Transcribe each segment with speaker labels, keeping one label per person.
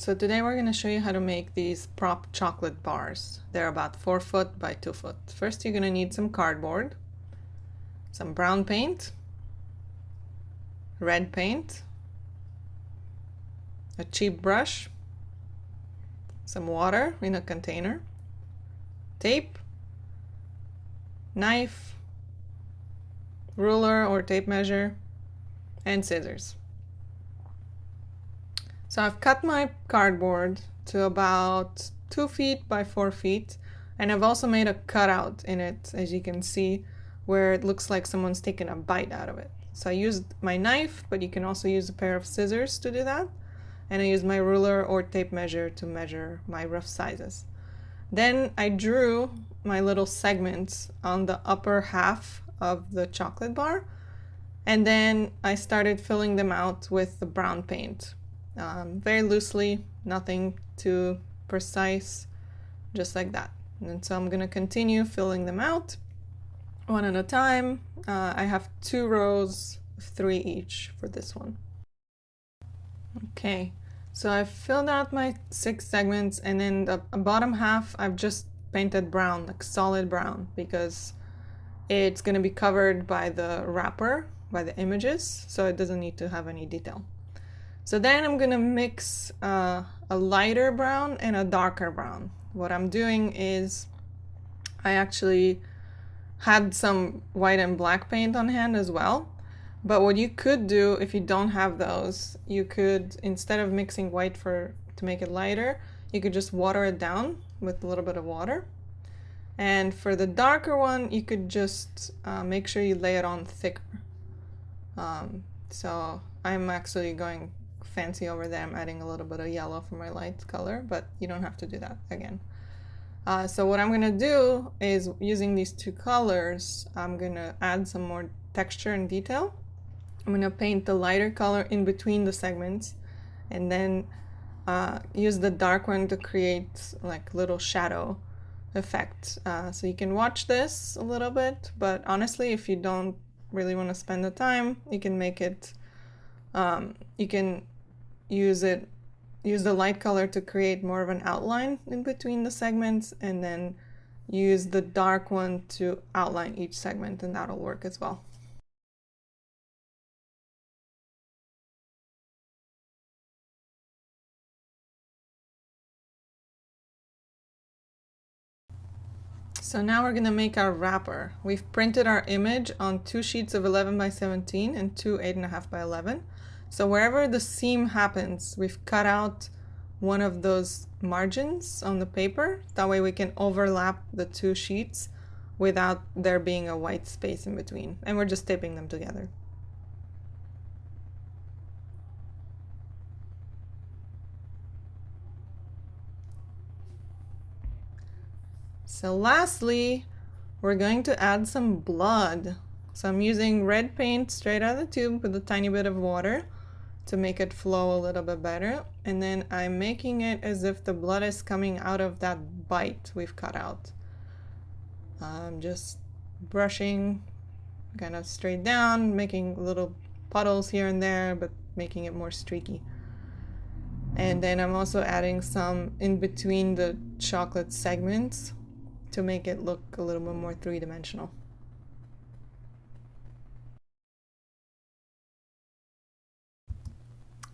Speaker 1: So today we're going to show you how to make these prop chocolate bars. They're about 4 foot by 2 foot. First you're going to need some cardboard, some brown paint, red paint, a cheap brush, some water in a container, tape, knife, ruler or tape measure, and scissors. So I've cut my cardboard to about 2 feet by 4 feet, and I've also made a cutout in it, as you can see, where it looks like someone's taken a bite out of it. So I used my knife, but you can also use a pair of scissors to do that, and I used my ruler or tape measure to measure my rough sizes. Then I drew my little segments on the upper half of the chocolate bar, and then I started filling them out with the brown paint. Very loosely, nothing too precise, just like that. And so I'm going to continue filling them out one at a time. I have 2 rows of 3 each for this one. Okay, so I've filled out my 6 segments, and then the bottom half I've just painted brown, like solid brown, because it's going to be covered by the wrapper, by the images, so it doesn't need to have any detail. So then I'm going to mix a lighter brown and a darker brown. What I'm doing is I actually had some white and black paint on hand as well. But what you could do if you don't have those, you could, instead of mixing white to make it lighter, you could just water it down with a little bit of water. And for the darker one, you could just make sure you lay it on thicker. So I'm actually going fancy over there. I'm adding a little bit of yellow for my light color, but you don't have to do that again. So what I'm going to do is, using these 2 colors, I'm going to add some more texture and detail. I'm going to paint the lighter color in between the segments, and then use the dark one to create like little shadow effect. So you can watch this a little bit, but honestly, if you don't really want to spend the time, you can make it, you can use the light color to create more of an outline in between the segments, and then use the dark one to outline each segment, and that'll work as well. So now we're going to make our wrapper. We've printed our image on 2 sheets of 11 by 17 and 2 8.5 by 11. So wherever the seam happens, we've cut out one of those margins on the paper. That way we can overlap the 2 sheets without there being a white space in between. And we're just taping them together. So lastly, we're going to add some blood. So I'm using red paint straight out of the tube with a tiny bit of water to make it flow a little bit better. And then I'm making it as if the blood is coming out of that bite we've cut out. I'm just brushing kind of straight down, making little puddles here and there, but making it more streaky. And then I'm also adding some in between the chocolate segments to make it look a little bit more 3-dimensional.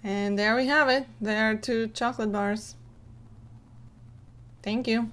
Speaker 1: And there we have it. There are 2 chocolate bars. Thank you.